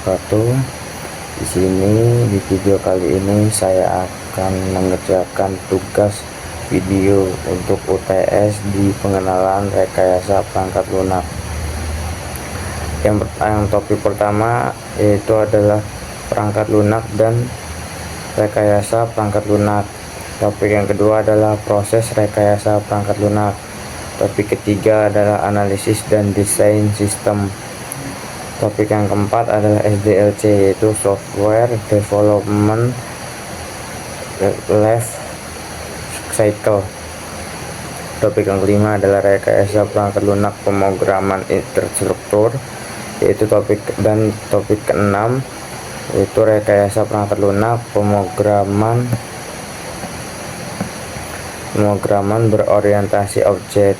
wabarakatuh. Di sini di video kali ini saya akan mengerjakan tugas video untuk UTS di pengenalan rekayasa perangkat lunak. Yang topik pertama yaitu adalah perangkat lunak dan rekayasa perangkat lunak. Topik yang kedua adalah proses rekayasa perangkat lunak. Topik ketiga adalah analisis dan desain sistem. Topik yang keempat adalah SDLC, yaitu Software Development Life Cycle. Topik yang kelima adalah rekayasa perangkat lunak pemrograman terstruktur, yaitu topik keenam yaitu rekayasa perangkat lunak pemrograman berorientasi objek.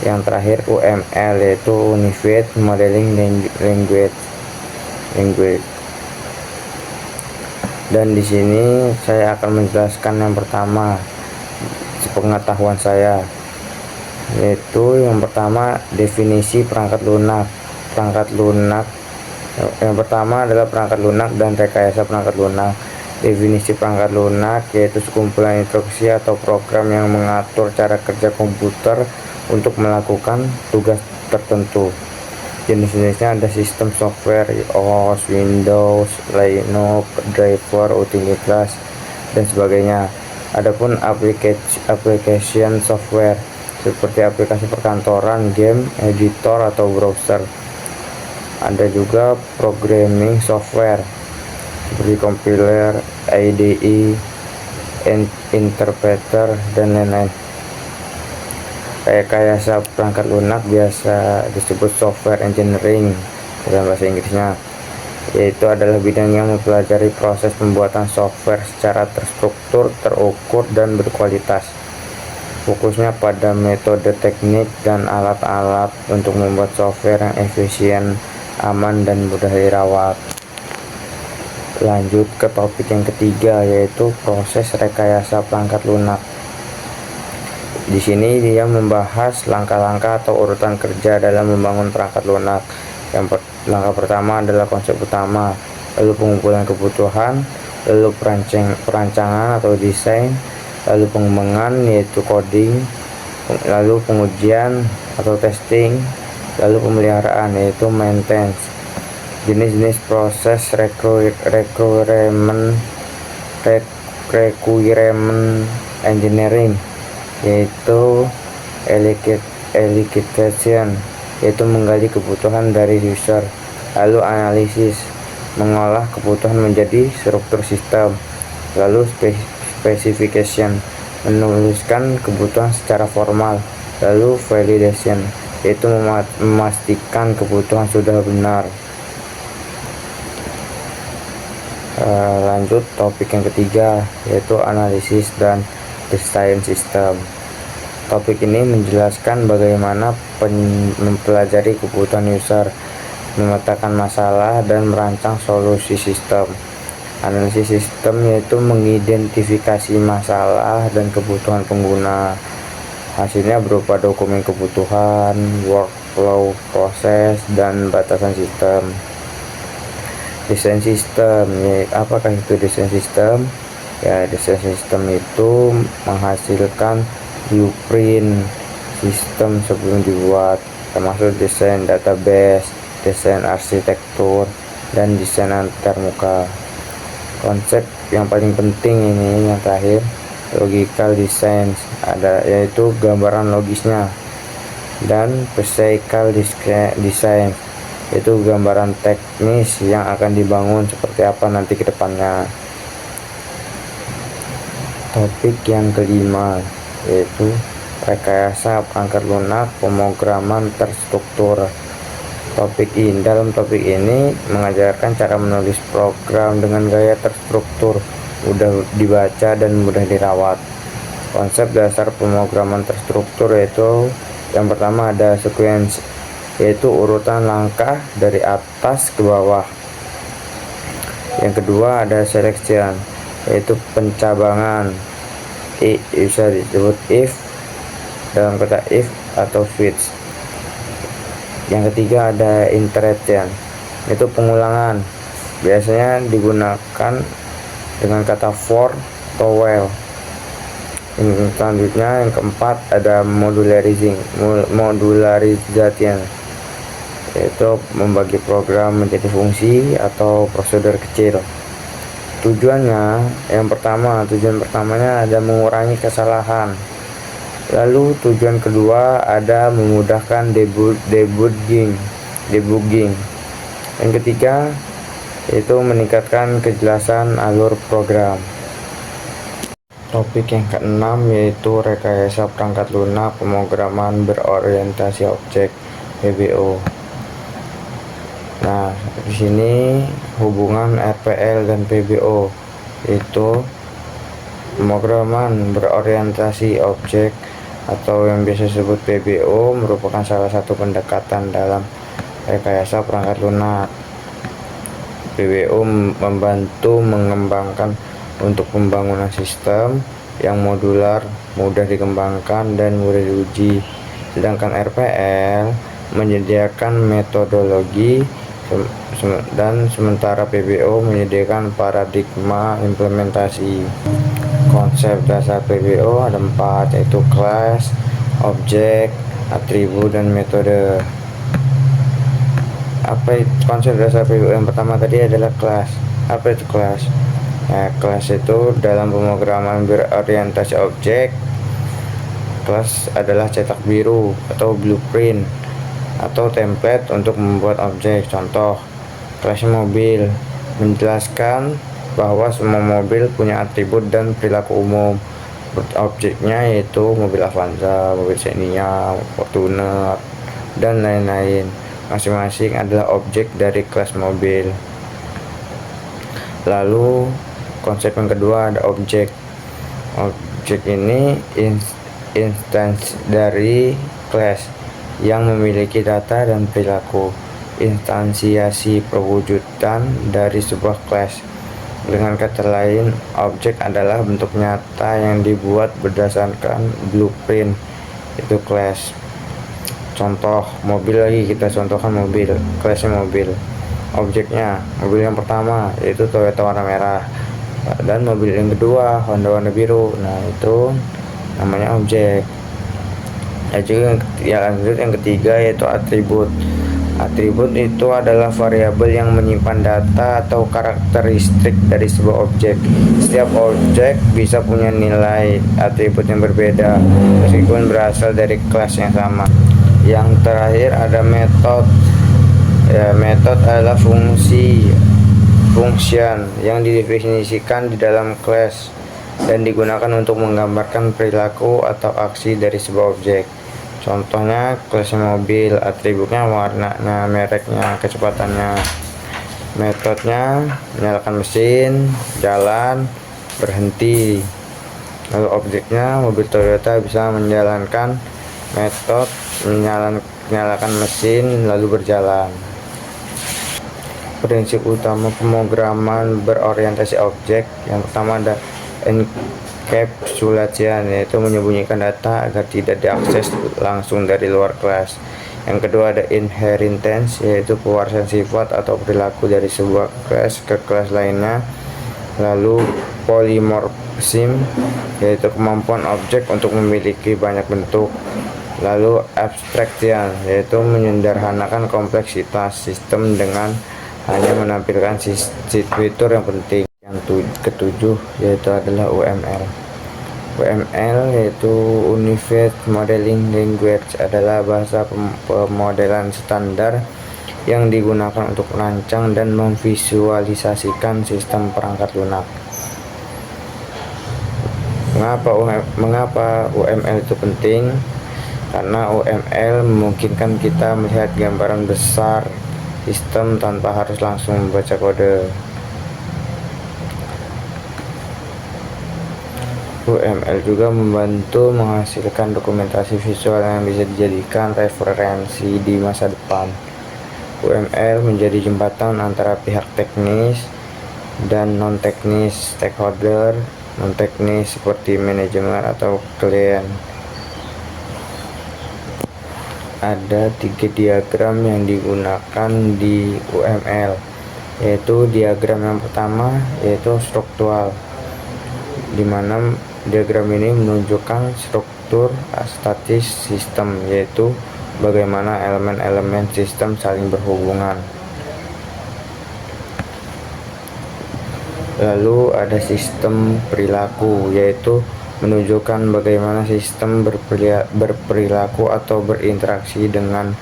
Yang terakhir UML, yaitu Unified Modeling Language. Dan di sini saya akan menjelaskan yang pertama sepengetahuan saya, yaitu yang pertama definisi perangkat lunak. Yang pertama adalah perangkat lunak dan rekayasa perangkat lunak. Definisi perangkat lunak yaitu sekumpulan instruksi atau program yang mengatur cara kerja komputer untuk melakukan tugas tertentu. Jenis-jenisnya ada sistem software, OS, Windows, Linux, driver, utilitas, dan sebagainya. Adapun application software seperti aplikasi perkantoran, game, editor, atau browser. Ada juga programming software seperti compiler, IDE, interpreter, dan lain-lain. Rekayasa perangkat lunak biasa disebut software engineering dalam bahasa Inggrisnya, yaitu adalah bidang yang mempelajari proses pembuatan software secara terstruktur, terukur, dan berkualitas. Fokusnya pada metode, teknik, dan alat-alat untuk membuat software yang efisien, aman, dan mudah dirawat. Lanjut ke topik yang ketiga, yaitu proses rekayasa perangkat lunak. Di sini dia membahas langkah-langkah atau urutan kerja dalam membangun perangkat lunak. Langkah pertama adalah konsep utama, lalu pengumpulan kebutuhan, lalu perancangan atau desain, lalu pengembangan yaitu coding, lalu pengujian atau testing, lalu pemeliharaan yaitu maintenance. Jenis-jenis proses requirement engineering yaitu elicitation, yaitu menggali kebutuhan dari user, lalu analisis, mengolah kebutuhan menjadi struktur sistem, lalu specification, menuliskan kebutuhan secara formal, lalu validation, yaitu memastikan kebutuhan sudah benar. Lanjut topik yang ketiga, yaitu analisis dan desain sistem. Topik ini menjelaskan bagaimana mempelajari kebutuhan user, memetakan masalah, dan merancang solusi sistem. Analisis sistem yaitu mengidentifikasi masalah dan kebutuhan pengguna. Hasilnya berupa dokumen kebutuhan, workflow, proses, dan batasan sistem. Desain sistem, apakah itu desain sistem? Ya, desain sistem itu menghasilkan blueprint sistem sebelum dibuat, termasuk desain database, desain arsitektur, dan desain antarmuka. Konsep yang paling penting ini yang terakhir, logical design, yaitu gambaran logisnya, dan physical design, yaitu gambaran teknis yang akan dibangun seperti apa nanti ke depannya. Topik yang kelima yaitu rekayasa perangkat lunak pemrograman terstruktur. Dalam topik ini mengajarkan cara menulis program dengan gaya terstruktur, mudah dibaca dan mudah dirawat. Konsep dasar pemrograman terstruktur yaitu yang pertama ada sequence, yaitu urutan langkah dari atas ke bawah. Yang kedua ada selection, yaitu pencabangan, bisa disebut if dalam kata if atau switch. Yang ketiga ada interaction, Itu pengulangan, biasanya digunakan dengan kata for atau while. Selanjutnya yang keempat ada modularization, yaitu membagi program menjadi fungsi atau prosedur kecil. Tujuan pertamanya ada mengurangi kesalahan. Lalu tujuan kedua ada memudahkan debugging. Yang ketiga itu meningkatkan kejelasan alur program. Topik yang keenam yaitu rekayasa perangkat lunak pemrograman berorientasi objek (PBO). Nah, di sini hubungan RPL dan PBO, yaitu pemrograman berorientasi objek atau yang biasa disebut PBO merupakan salah satu pendekatan dalam rekayasa perangkat lunak. PBO membantu mengembangkan untuk pembangunan sistem yang modular, mudah dikembangkan dan mudah diuji. Sedangkan RPL menyediakan metodologi dan sementara PBO menyediakan paradigma implementasi. Konsep dasar PBO ada 4, yaitu kelas, objek, atribut, dan metode. Apa itu konsep dasar PBO? Yang pertama tadi adalah kelas. Apa itu kelas? Nah, kelas itu dalam pemrograman berorientasi objek, kelas adalah cetak biru atau blueprint atau template untuk membuat objek. Contoh, kelas mobil menjelaskan bahwa semua mobil punya atribut dan perilaku umum. Objeknya yaitu mobil Avanza, mobil Xenia, Fortuner, dan lain-lain. Masing-masing adalah objek dari kelas mobil. Lalu konsep yang kedua ada objek. Objek ini instansi dari kelas yang memiliki data dan perilaku. Instansiasi perwujudan dari sebuah kelas. Dengan kata lain, objek adalah bentuk nyata yang dibuat berdasarkan blueprint, itu kelas. Contoh mobil lagi, kita contohkan mobil, kelasnya mobil. Objeknya mobil yang pertama yaitu Toyota warna merah, dan mobil yang kedua Honda warna biru. Nah, itu namanya objek. Lanjut yang ketiga yaitu atribut. Atribut itu adalah variabel yang menyimpan data atau karakteristik dari sebuah objek. Setiap objek bisa punya nilai atribut yang berbeda meskipun berasal dari kelas yang sama. Yang terakhir ada metode. Metode adalah function yang didefinisikan di dalam kelas dan digunakan untuk menggambarkan perilaku atau aksi dari sebuah objek. Contohnya kelas mobil, atributnya warnanya, mereknya, kecepatannya. Metodenya menyalakan mesin, jalan, berhenti. Lalu objeknya mobil Toyota bisa menjalankan metode menyalakan mesin lalu berjalan. Prinsip utama pemrograman berorientasi objek, yang pertama ada encapsulation, yaitu menyembunyikan data agar tidak diakses langsung dari luar kelas. Yang kedua ada inheritance, yaitu pewarisan sifat atau perilaku dari sebuah kelas ke kelas lainnya. Lalu polymorphism, yaitu kemampuan objek untuk memiliki banyak bentuk. Lalu abstraction, yaitu menyederhanakan kompleksitas sistem dengan hanya menampilkan fitur yang penting. Yang ketujuh yaitu adalah UML. UML yaitu Unified Modeling Language, adalah bahasa pemodelan standar yang digunakan untuk merancang dan memvisualisasikan sistem perangkat lunak. Mengapa UML itu penting? Karena UML memungkinkan kita melihat gambaran besar sistem tanpa harus langsung membaca kode. UML juga membantu menghasilkan dokumentasi visual yang bisa dijadikan referensi di masa depan. UML menjadi jembatan antara pihak teknis dan non-teknis, stakeholder non-teknis seperti manajemen atau klien. ada 3 diagram yang digunakan di UML, yaitu diagram yang pertama yaitu struktural, di mana diagram ini menunjukkan struktur statis sistem, yaitu bagaimana elemen-elemen sistem saling berhubungan. Lalu ada sistem perilaku, yaitu menunjukkan bagaimana sistem berperilaku atau berinteraksi dengan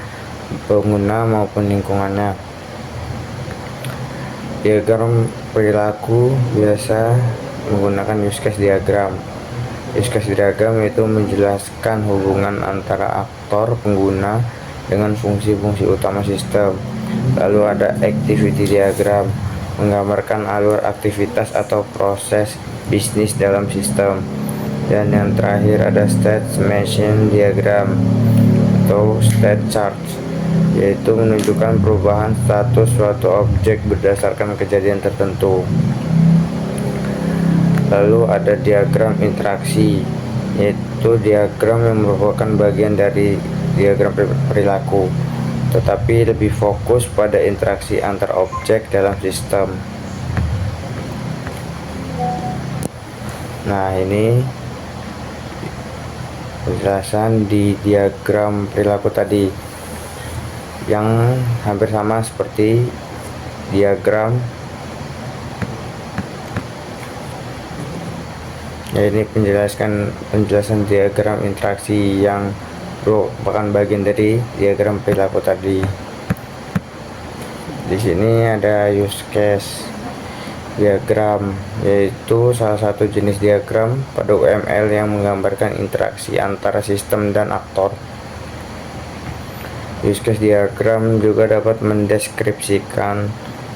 pengguna maupun lingkungannya. Diagram perilaku biasa menggunakan use case diagram. Use case diagram itu menjelaskan hubungan antara aktor pengguna dengan fungsi-fungsi utama sistem. Lalu ada activity diagram, menggambarkan alur aktivitas atau proses bisnis dalam sistem. Dan yang terakhir ada state machine diagram atau state chart, yaitu menunjukkan perubahan status suatu objek berdasarkan kejadian tertentu. Lalu ada diagram interaksi, yaitu diagram yang merupakan bagian dari diagram perilaku, tetapi lebih fokus pada interaksi antar objek dalam sistem. Nah, ini penjelasan di diagram perilaku tadi yang hampir sama seperti diagram. Ya, ini penjelasan diagram interaksi yang merupakan bagian dari diagram perilaku tadi. Di sini ada use case diagram, yaitu salah satu jenis diagram pada UML yang menggambarkan interaksi antara sistem dan aktor. Use case diagram juga dapat mendeskripsikan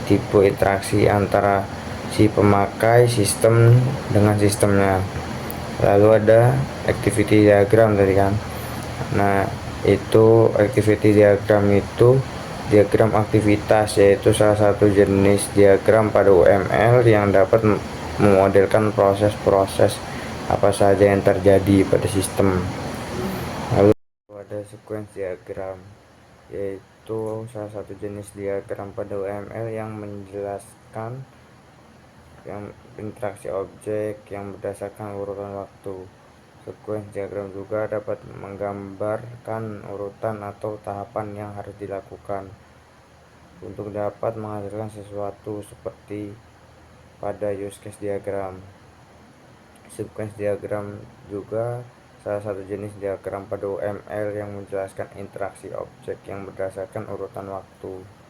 tipe interaksi antara si pemakai sistem dengan sistemnya. Lalu ada activity diagram tadi kan. Nah, itu activity diagram itu diagram aktivitas, yaitu salah satu jenis diagram pada UML yang dapat memodelkan proses-proses apa saja yang terjadi pada sistem. Lalu ada sequence diagram, yaitu salah satu jenis diagram pada UML yang menjelaskan interaksi objek yang berdasarkan urutan waktu. Sequence diagram juga dapat menggambarkan urutan atau tahapan yang harus dilakukan untuk dapat menghasilkan sesuatu seperti pada use case diagram. Sequence diagram juga salah satu jenis diagram pada UML yang menjelaskan interaksi objek yang berdasarkan urutan waktu.